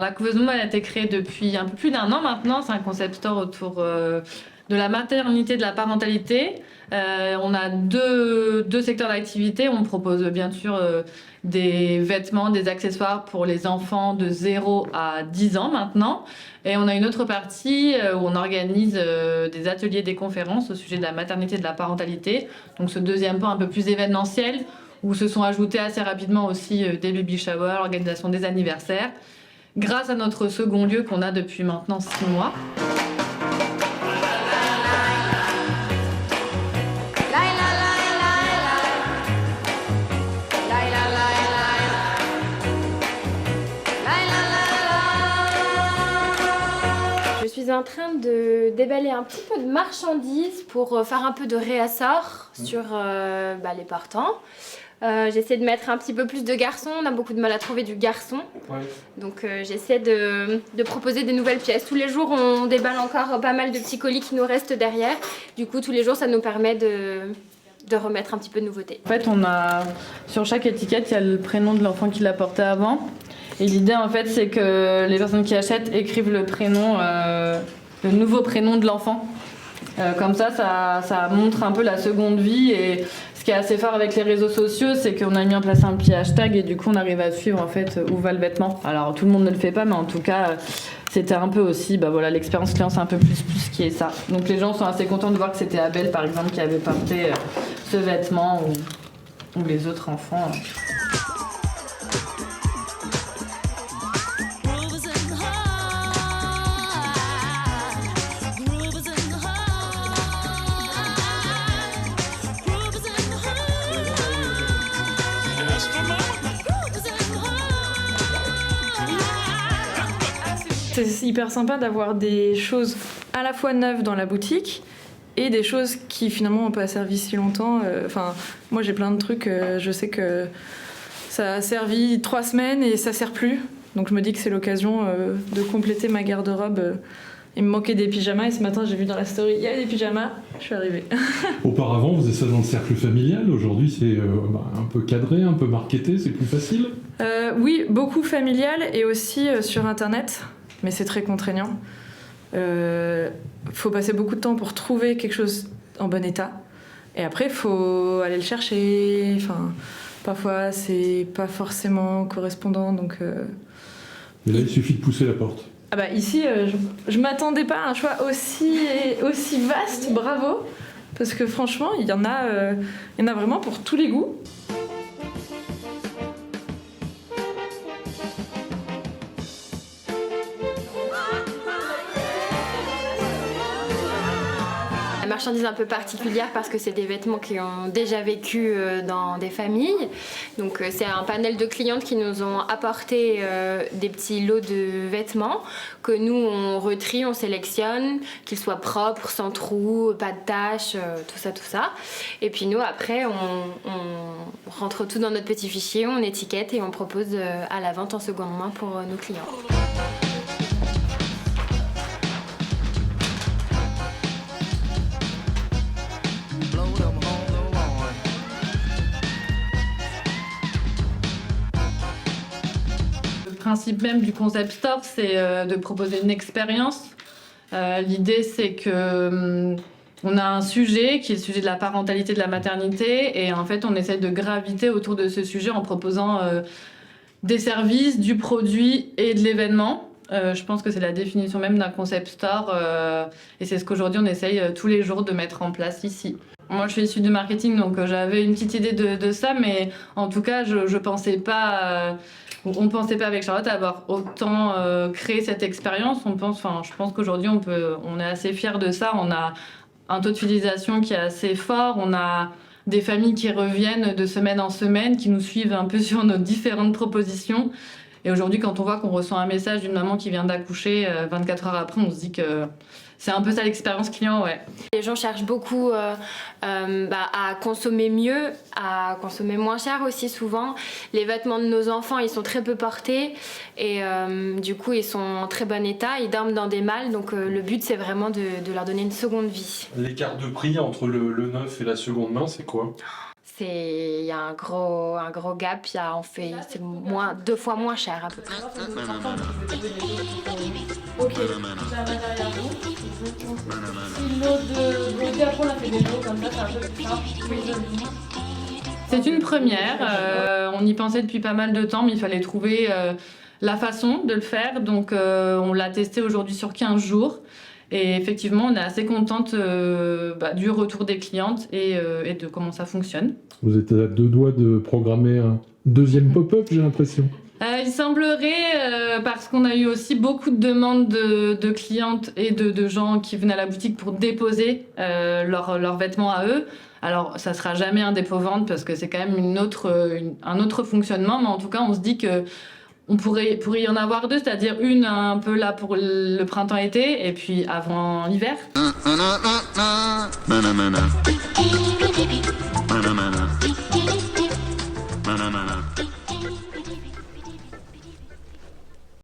La couveuse Momo, elle a été créée depuis un peu plus d'1 an maintenant. C'est un concept store autour de la maternité, de la parentalité. On a deux secteurs d'activité. On propose bien sûr des vêtements, des accessoires pour les enfants de 0 à 10 ans maintenant. Et on a une autre partie où on organise des ateliers, des conférences au sujet de la maternité et de la parentalité. Donc ce deuxième point un peu plus événementiel, où se sont ajoutés assez rapidement aussi des baby showers, l'organisation des anniversaires, grâce à notre second lieu qu'on a depuis maintenant 6 mois. Je suis en train de déballer un petit peu de marchandises pour faire un peu de réassort sur les partants. J'essaie de mettre un petit peu plus de garçons, on a beaucoup de mal à trouver du garçon. Ouais. Donc j'essaie de proposer des nouvelles pièces. Tous les jours on déballe encore pas mal de petits colis qui nous restent derrière. Du coup tous les jours ça nous permet de remettre un petit peu de nouveauté. En fait on a, sur chaque étiquette il y a le prénom de l'enfant qui l'a porté avant. Et l'idée en fait c'est que les personnes qui achètent écrivent le prénom, le nouveau prénom de l'enfant. Comme ça montre un peu la seconde vie. Et ce qui est assez fort avec les réseaux sociaux, c'est qu'on a mis en place un petit hashtag et du coup on arrive à suivre en fait où va le vêtement. Alors tout le monde ne le fait pas, mais en tout cas c'était un peu aussi l'expérience client, c'est un peu plus qui est ça. Donc les gens sont assez contents de voir que c'était Abel par exemple qui avait porté ce vêtement ou les autres enfants. C'est hyper sympa d'avoir des choses à la fois neuves dans la boutique et des choses qui finalement n'ont pas servi si longtemps. Moi j'ai plein de trucs, je sais que ça a servi 3 semaines et ça sert plus. Donc je me dis que c'est l'occasion de compléter ma garde-robe. Il me manquait des pyjamas et ce matin j'ai vu dans la story, il y a des pyjamas, je suis arrivée. Auparavant vous étiez ça dans le cercle familial, aujourd'hui c'est un peu cadré, un peu marketé, c'est plus facile Oui, beaucoup familial et aussi sur internet. Mais c'est très contraignant. Faut passer beaucoup de temps pour trouver quelque chose en bon état. Et après, faut aller le chercher. Parfois, c'est pas forcément correspondant. Donc, Mais là, il suffit de pousser la porte. Ici, je m'attendais pas à un choix aussi vaste. Bravo. Parce que franchement, il y en a vraiment pour tous les goûts. Marchandise un peu particulière parce que c'est des vêtements qui ont déjà vécu dans des familles. Donc c'est un panel de clientes qui nous ont apporté des petits lots de vêtements que nous on retrie, on sélectionne, qu'ils soient propres, sans trous, pas de taches, tout ça. Et puis nous après on rentre tout dans notre petit fichier, on étiquette et on propose à la vente en seconde main pour nos clients. Le principe même du concept store, c'est de proposer une expérience. L'idée, c'est que on a un sujet qui est le sujet de la parentalité, de la maternité, et en fait, on essaie de graviter autour de ce sujet en proposant des services, du produit et de l'événement. Je pense que c'est la définition même d'un concept store, et c'est ce qu'aujourd'hui on essaye tous les jours de mettre en place ici. Moi, je suis issue du marketing, donc j'avais une petite idée de ça, mais en tout cas, je pensais pas. On ne pensait pas avec Charlotte avoir autant créé cette expérience. Je pense qu'aujourd'hui, on est assez fiers de ça. On a un taux de fidélisation qui est assez fort. On a des familles qui reviennent de semaine en semaine, qui nous suivent un peu sur nos différentes propositions. Et aujourd'hui, quand on voit qu'on reçoit un message d'une maman qui vient d'accoucher, 24 heures après, on se dit que c'est un peu ça l'expérience client, ouais. Les gens cherchent beaucoup à consommer mieux, à consommer moins cher aussi souvent. Les vêtements de nos enfants, ils sont très peu portés et du coup, ils sont en très bon état. Ils dorment dans des malles, donc le but, c'est vraiment de leur donner une seconde vie. L'écart de prix entre le neuf et la seconde main, c'est quoi ? il y a un gros gap. C'est 2 fois moins cher à peu près. Ok, j'avais derrière vous. Si l'eau de Gaudi, après on a fait des lots comme ça, c'est un peu plus simple. Oui, c'est une première. On y pensait depuis pas mal de temps, mais il fallait trouver la façon de le faire. Donc on l'a testé aujourd'hui sur 15 jours. Et effectivement, on est assez contente du retour des clientes et de comment ça fonctionne. Vous êtes à 2 doigts de programmer un deuxième pop-up, j'ai l'impression. Il semblerait, parce qu'on a eu aussi beaucoup de demandes de clientes et de gens qui venaient à la boutique pour déposer leurs vêtements à eux. Alors, ça sera jamais un dépôt-vente parce que c'est quand même un autre fonctionnement, mais en tout cas, on se dit que on pourrait y en avoir 2, c'est-à-dire une un peu là pour le printemps-été et puis avant l'hiver.